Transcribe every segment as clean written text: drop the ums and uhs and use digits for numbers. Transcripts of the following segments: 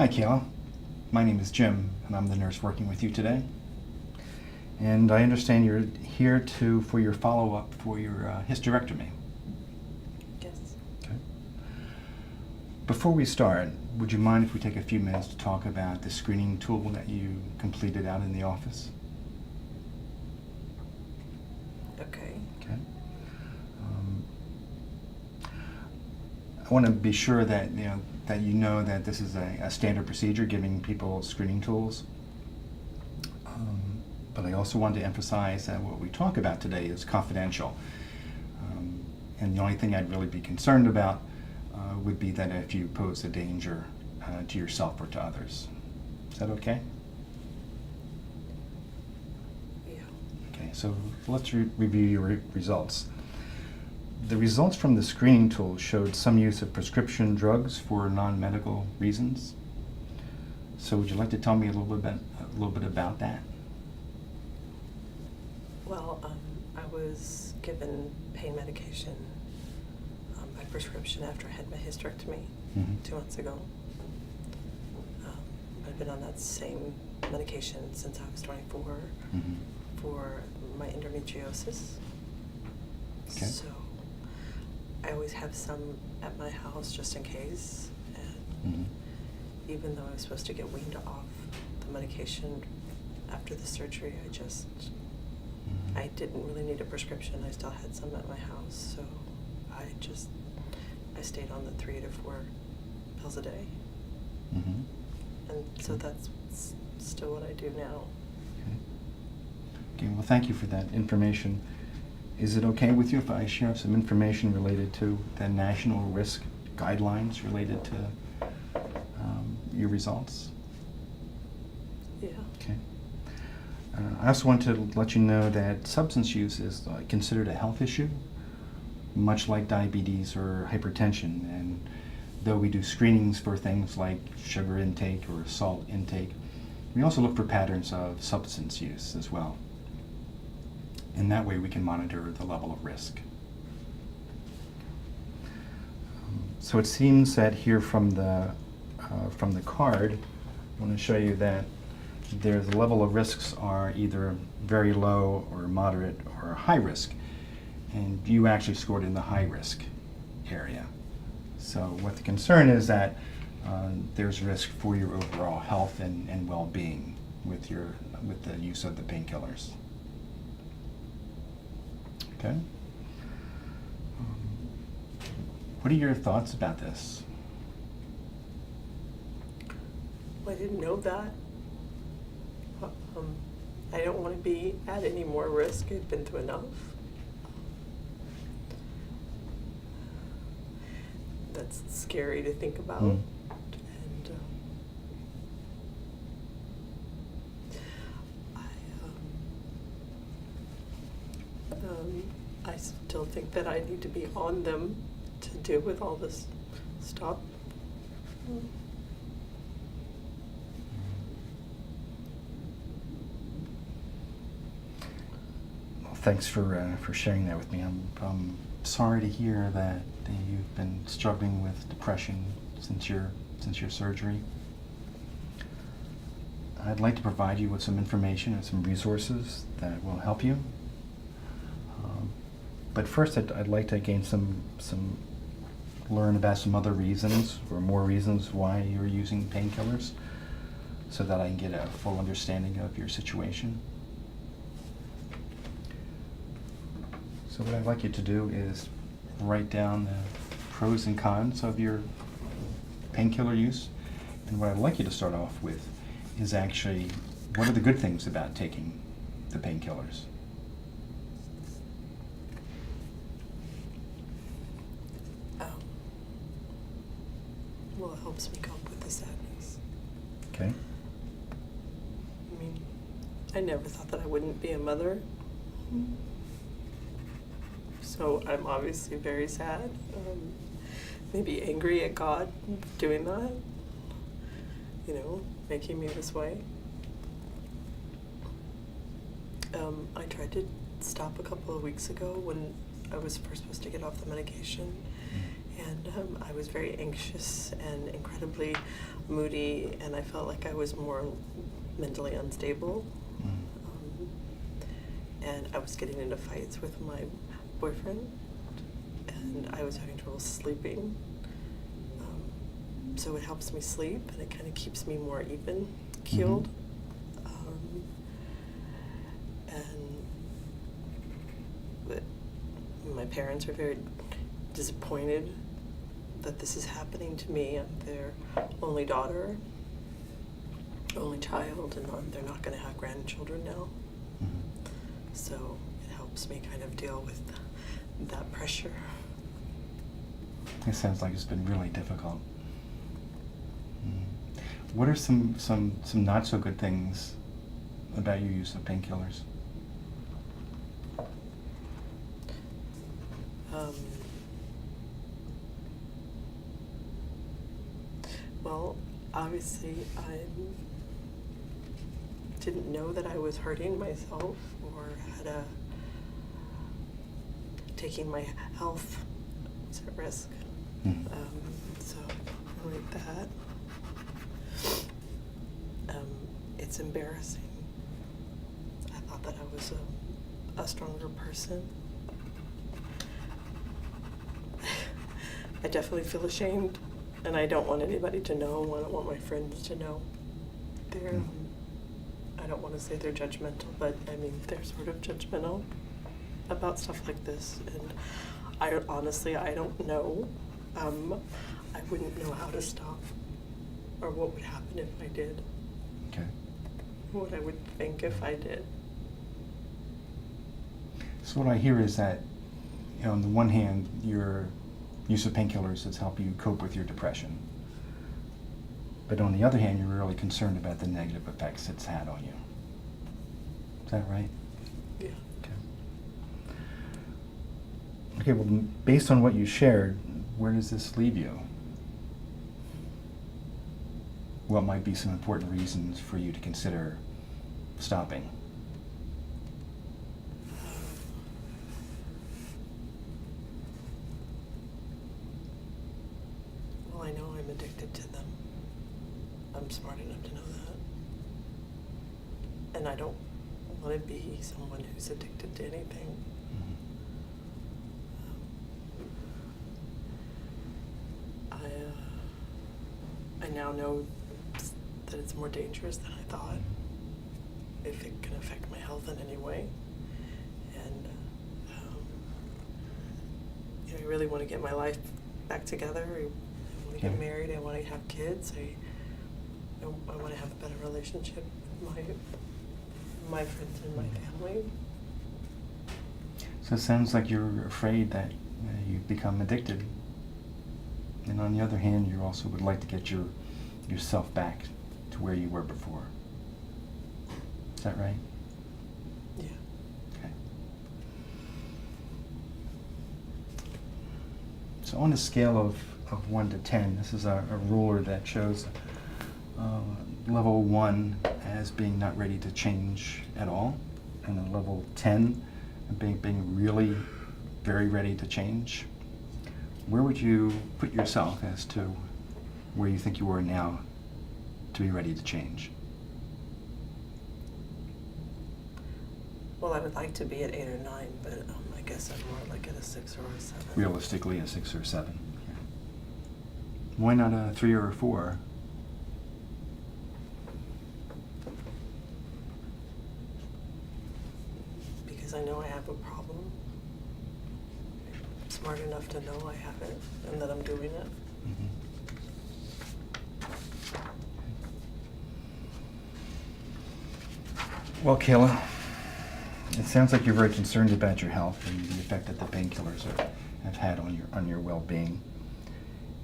Hi, Kayla. My name is Jim, and I'm the nurse working with you today. And I understand you're here for your follow-up for your hysterectomy. Yes. Okay. Before we start, would you mind if we take a few minutes to talk about the screening tool that you completed out in the office? Okay. Okay. I want to be sure that you know that this is a standard procedure, giving people screening tools. But I also want to emphasize that what we talk about today is confidential. And the only thing I'd really be concerned about would be that if you pose a danger to yourself or to others. Is that okay? Yeah. Okay, so let's review your results. The results from the screening tool showed some use of prescription drugs for non-medical reasons. So would you like to tell me a little bit about that? Well, I was given pain medication by prescription after I had my hysterectomy 2 months ago. I've been on that same medication since I was 24 for my endometriosis. Okay. So I always have some at my house just in case. And even though I was supposed to get weaned off the medication after the surgery, I didn't really need a prescription. I still had some at my house, so I stayed on the 3 to 4 pills a day. And so that's still what I do now. Okay, well, thank you for that information. Is it okay with you if I share some information related to the national risk guidelines related to your results? Yeah. Okay. I also want to let you know that substance use is considered a health issue, much like diabetes or hypertension. And though we do screenings for things like sugar intake or salt intake, we also look for patterns of substance use as well. And that way we can monitor the level of risk. So it seems that here from the card, I want to show you that the level of risks are either very low or moderate or high risk. And you actually scored in the high risk area. So what the concern is that there's risk for your overall health and well-being with the use of the painkillers. Okay. What are your thoughts about this? Well, I didn't know that. I don't want to be at any more risk. I've been through enough. That's scary to think about. And I still think that I need to be on them to deal with all this stuff. Well, thanks for sharing that with me. I'm sorry to hear that you've been struggling with depression since your surgery. I'd like to provide you with some information and some resources that will help you. But first, I'd like to gain learn about some other reasons or more reasons why you're using painkillers, so that I can get a full understanding of your situation. So what I'd like you to do is write down the pros and cons of your painkiller use. And what I'd like you to start off with is actually, what are the good things about taking the painkillers? Well, it helps me cope with the sadness. Okay. I mean, I never thought that I wouldn't be a mother. So I'm obviously very sad. Maybe angry at God doing that. Making me this way. I tried to stop a couple of weeks ago when I was first supposed to get off the medication. And I was very anxious and incredibly moody, and I felt like I was more mentally unstable. And I was getting into fights with my boyfriend, and I was having trouble sleeping. So it helps me sleep, and it kind of keeps me more even keeled. But my parents are very disappointed that this is happening to me. I'm their only daughter, only child, and they're not going to have grandchildren now. So it helps me kind of deal with that pressure. It sounds like it's been really difficult. What are some not so good things about your use of painkillers? Well, obviously I didn't know that I was hurting myself or had taking my health was at risk. So like that. It's embarrassing. I thought that I was a stronger person. I definitely feel ashamed, and I don't want anybody to know. I don't want my friends to know. I don't want to say they're judgmental, but I mean, they're sort of judgmental about stuff like this. And I don't know. I wouldn't know how to stop or what would happen if I did. Okay. What I would think if I did. So what I hear is that, on the one hand, your use of painkillers has helped you cope with your depression. But on the other hand, you're really concerned about the negative effects it's had on you. Is that right? Yeah. Okay. Okay, well, based on what you shared, where does this leave you? What might be some important reasons for you to consider stopping? Well, I know I'm addicted to them. I'm smart enough to know that. And I don't want to be someone who's addicted to anything. I now know that it's more dangerous than I thought, if it can affect my health in any way. And I really want to get my life back together. I want to get married. I want to have kids. I want to have a better relationship with my friends and my family. So it sounds like you're afraid that you've become addicted. And on the other hand, you also would like to get yourself back to where you were before. Is that right? Yeah. Okay. So on a scale of 1 to 10, this is a ruler that shows level 1 as being not ready to change at all, and a level 10 being really very ready to change. Where would you put yourself as to where you think you are now to be ready to change? Well, I would like to be at 8 or 9, but I guess I'm more like at a 6 or a 7. Realistically, a 6 or 7. Why not a 3 or a 4? Because I know I have a problem. I'm smart enough to know I have it and that I'm doing it. Well, Kayla, it sounds like you're very concerned about your health and the effect that the painkillers have had on your well-being.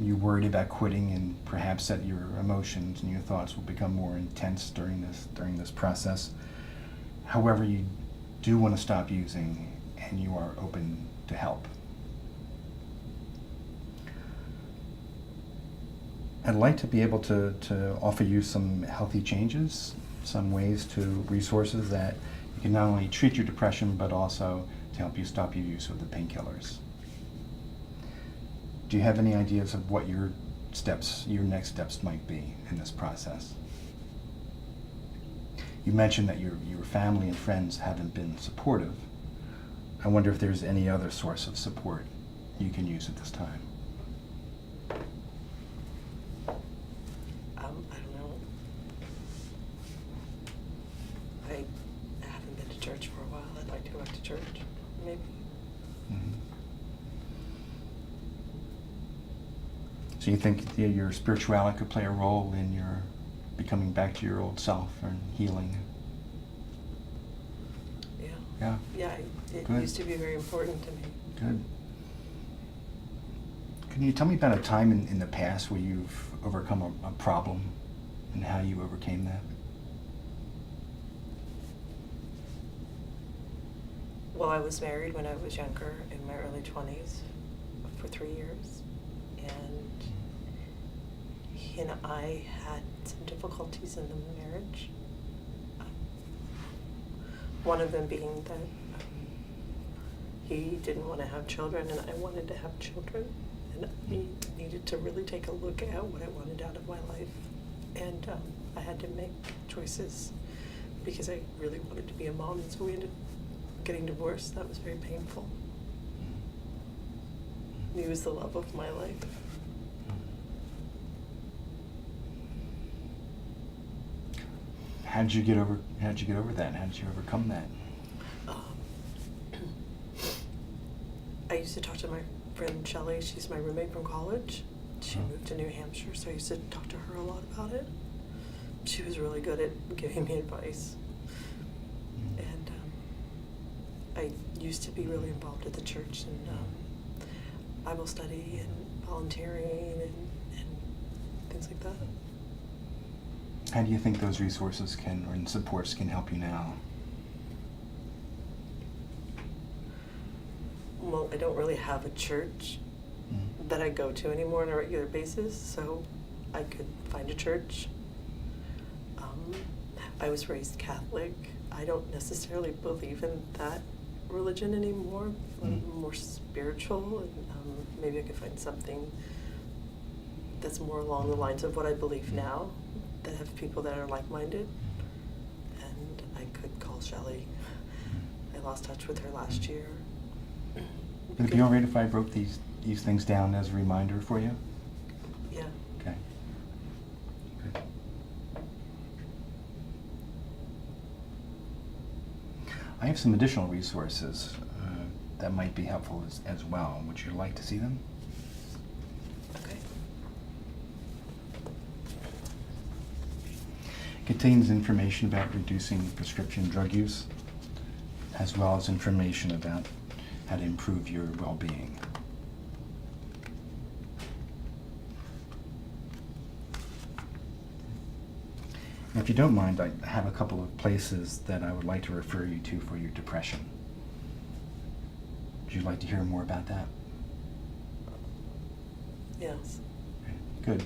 You're worried about quitting, and perhaps that your emotions and your thoughts will become more intense during this process. However, you do want to stop using, and you are open to help. I'd like to be able to offer you some healthy changes, some ways to resources that you can not only treat your depression, but also to help you stop your use of the painkillers. Do you have any ideas of what your next steps might be in this process? You mentioned that your family and friends haven't been supportive. I wonder if there's any other source of support you can use at this time. I don't know. I haven't been to church for a while. I'd like to go back to church, maybe. Mm-hmm. So you think your spirituality could play a role in your becoming back to your old self and healing? Yeah. Yeah. Yeah, it Good. used to be very important to me. Good. Can you tell me about a time in the past where you've overcome a problem and how you overcame that? Well, I was married when I was younger, in my early 20s, for 3 years. And he and I had some difficulties in the marriage. One of them being that he didn't want to have children and I wanted to have children. And I needed to really take a look at what I wanted out of my life. And I had to make choices because I really wanted to be a mom. And so we ended up getting divorced. That was very painful. He was the love of my life. How did you get over that? How did you overcome that? I used to talk to my friend Shelley. She's my roommate from college. She moved to New Hampshire, so I used to talk to her a lot about it. She was really good at giving me advice. And I used to be really involved at the church and Bible study and volunteering and things like that. How do you think those resources and supports can help you now? Well, I don't really have a church that I go to anymore on a regular basis, so I could find a church. I was raised Catholic. I don't necessarily believe in that religion anymore. I'm more spiritual, and maybe I could find something that's more along the lines of what I believe now, that have people that are like-minded. And I could call Shelley. I lost touch with her last year. Would it be all right if I wrote these things down as a reminder for you? Yeah. Okay. Good. I have some additional resources that might be helpful as well. Would you like to see them? Okay. Contains information about reducing prescription drug use, as well as information about how to improve your well-being. And if you don't mind, I have a couple of places that I would like to refer you to for your depression. Would you like to hear more about that? Yes. Okay, good.